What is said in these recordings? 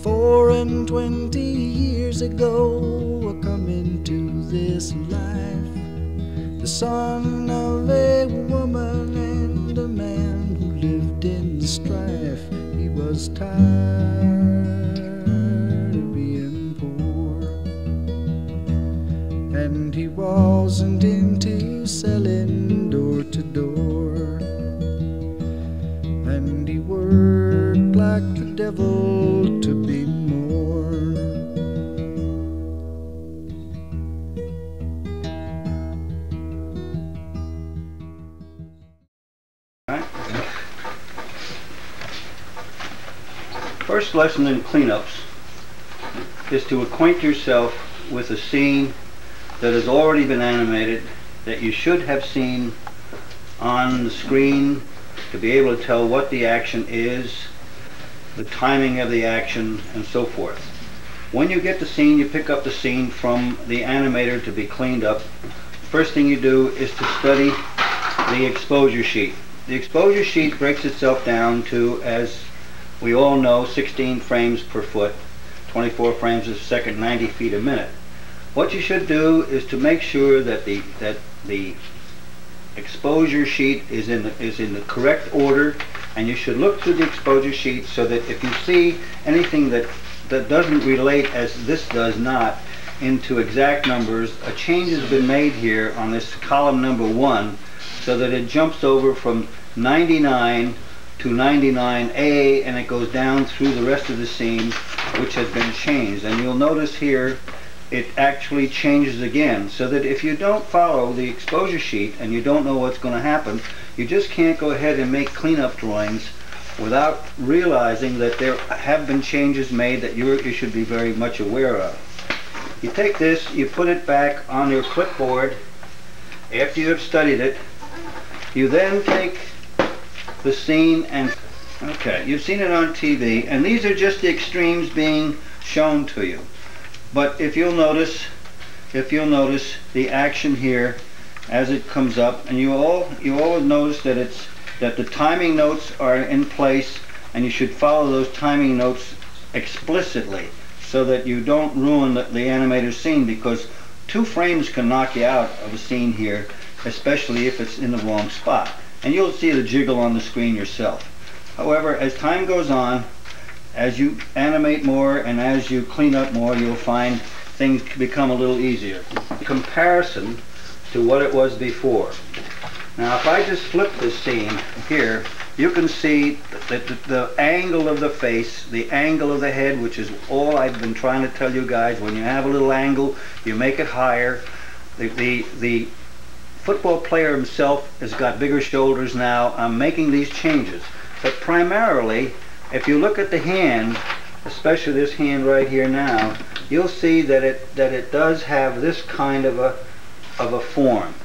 24 years ago, I come into this life, the son of a woman and a man who lived in strife. He was tired of being poor, and he wasn't into selling door to door, and he worked like the devil to be more. First lesson in cleanups is to acquaint yourself with a scene that has already been animated, that you should have seen on the screen to be able to tell what the action is, the timing of the action, and so forth. When you get the scene, you pick up the scene from the animator to be cleaned up. First thing you do is to study the exposure sheet. The exposure sheet breaks itself down to, as we all know, 16 frames per foot, 24 frames a second, 90 feet a minute. What you should do is to make sure that the exposure sheet is in the correct order, and you should look through the exposure sheet so that if you see anything that doesn't relate, as this does not, into exact numbers, a change has been made here on this column number 1 so that it jumps over from 99 to 99A, and it goes down through the rest of the scene, which has been changed. And you'll notice here it actually changes again, so that if you don't follow the exposure sheet and you don't know what's going to happen, you just can't go ahead and make cleanup drawings without realizing that there have been changes made that you should be very much aware of. You take this, you put it back on your clipboard after you have studied it. You then take the scene and, okay, you've seen it on TV, and these are just the extremes being shown to you. But if you'll notice the action here as it comes up, and you always notice that the timing notes are in place, and you should follow those timing notes explicitly so that you don't ruin the animator's scene, because 2 frames can knock you out of a scene here, especially if it's in the wrong spot. And you'll see the jiggle on the screen yourself. However, as time goes on, as you animate more and as you clean up more, you'll find things become a little easier. Comparison to what it was before. Now, if I just flip this scene here, you can see that the angle of the face, the angle of the head, which is all I've been trying to tell you guys. When you have a little angle, you make it higher. The football player himself has got bigger shoulders now. I'm making these changes. But primarily, if you look at the hand, especially this hand right here now, you'll see that it does have this kind of a form.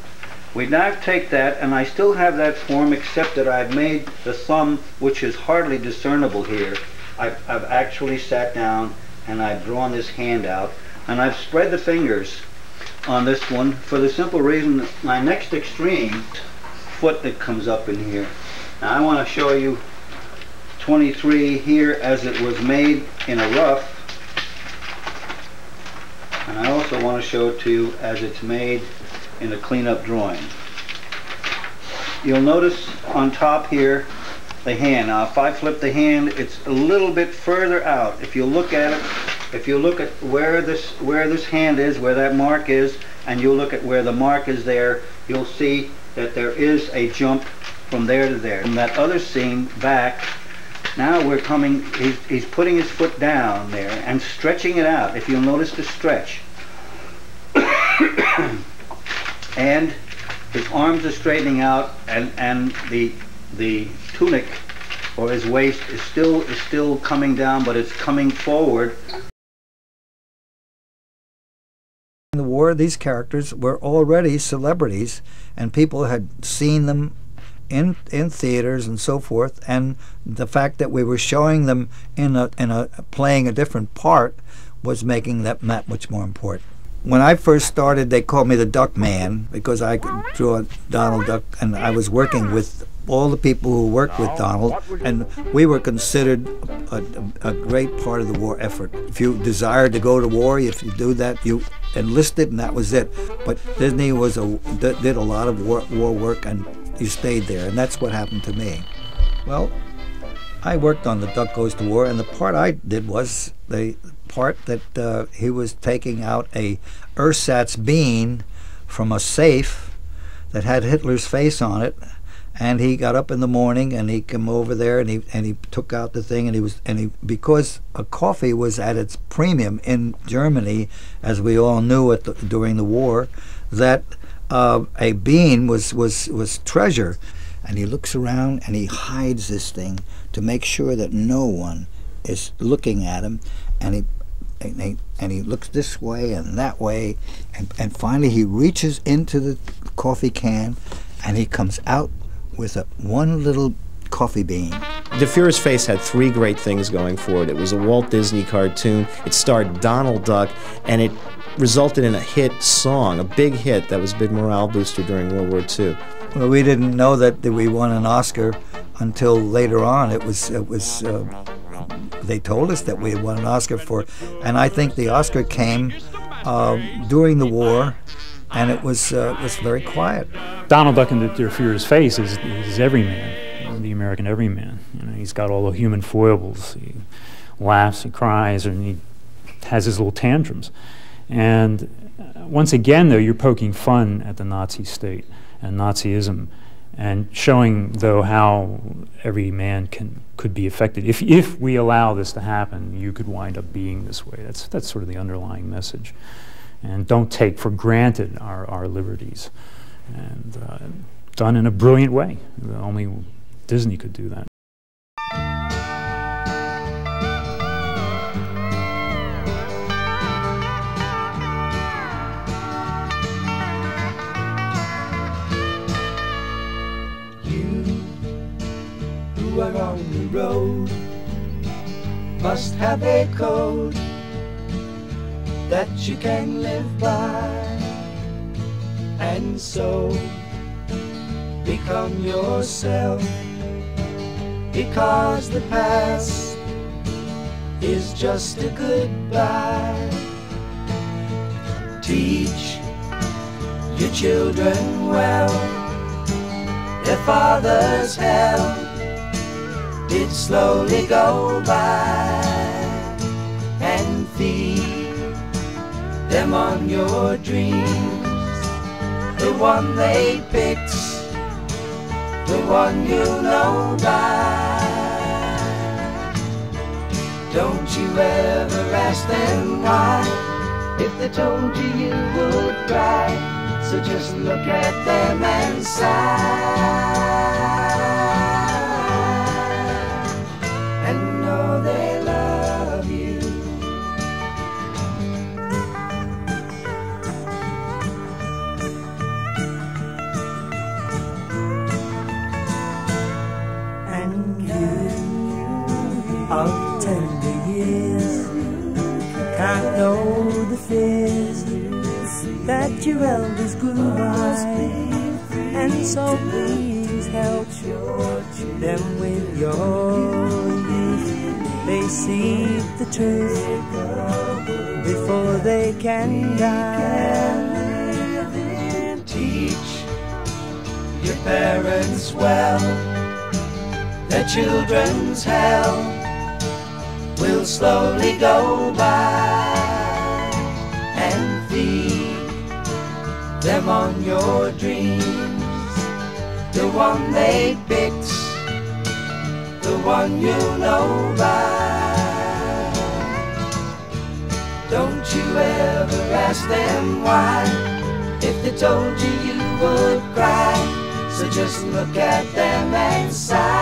We now take that, and I still have that form, except that I've made the thumb, which is hardly discernible here. I've actually sat down and I've drawn this hand out, and I've spread the fingers on this one for the simple reason that my next extreme foot that comes up in here. Now I want to show you 23 here as it was made in a rough, and I also want to show it to you as it's made in a cleanup drawing. You'll notice on top here the hand. Now if I flip the hand, it's a little bit further out. If you look at it, if you look at where this hand is, where that mark is, and you look at where the mark is there, you'll see that there is a jump from there to there. From that other scene back, now we're coming, he's putting his foot down there and stretching it out. If you'll notice the stretch. And his arms are straightening out, and the tunic or his waist is still coming down, but it's coming forward. In the war, these characters were already celebrities, and people had seen them in theaters and so forth, and the fact that we were showing them playing a different part was making that much more important. When I first started, they called me the Duck Man because I could draw Donald Duck, and I was working with all the people who worked with Donald, and we were considered a great part of the war effort. If you desired to go to war, if you do that, you enlisted, and that was it. But Disney did a lot of war work, and you stayed there, and that's what happened to me. Well, I worked on The Duck Goes to War, and the part I did was the part that he was taking out a ersatz bean from a safe that had Hitler's face on it, and he got up in the morning and he came over there and he took out the thing, and he because a coffee was at its premium in Germany, as we all knew during the war, that a bean was treasure. And he looks around and he hides this thing to make sure that no one is looking at him, and he looks this way and that way, and finally he reaches into the coffee can and he comes out with one little coffee bean. The Fuhrer's Face had three great things going for it. It was a Walt Disney cartoon, it starred Donald Duck, and it resulted in a hit song, a big hit that was a big morale booster during World War II. Well, we didn't know that we won an Oscar until later on. They told us that we had won an Oscar and I think the Oscar came during the war, and it was very quiet. Donald Duck in the Fuhrer's Face is everyman, the American everyman. You know, he's got all the human foibles. He laughs, he cries, and he has his little tantrums. And once again, though, you're poking fun at the Nazi state and Nazism, and showing, though, how every man could be affected. If we allow this to happen, you could wind up being this way. That's sort of the underlying message. And don't take for granted our liberties. And done in a brilliant way. Only Disney could do that. Who are on the road must have a code that you can live by, and so become yourself, because the past is just a goodbye. Teach your children well, their father's hell did slowly go by, and feed them on your dreams, the one they picked, the one you know by. Don't you ever ask them why, if they told you you would cry, so just look at them and sigh. They love you. And you of tender years can't know the fears that your elders grew by, and so please help them with your youth. They see the truth before they can die. Teach your parents well, their children's hell will slowly go by, and feed them on your dreams, the one they picked, the one you know by. Don't you ever ask them why, if they told you you would cry, so just look at them and sigh.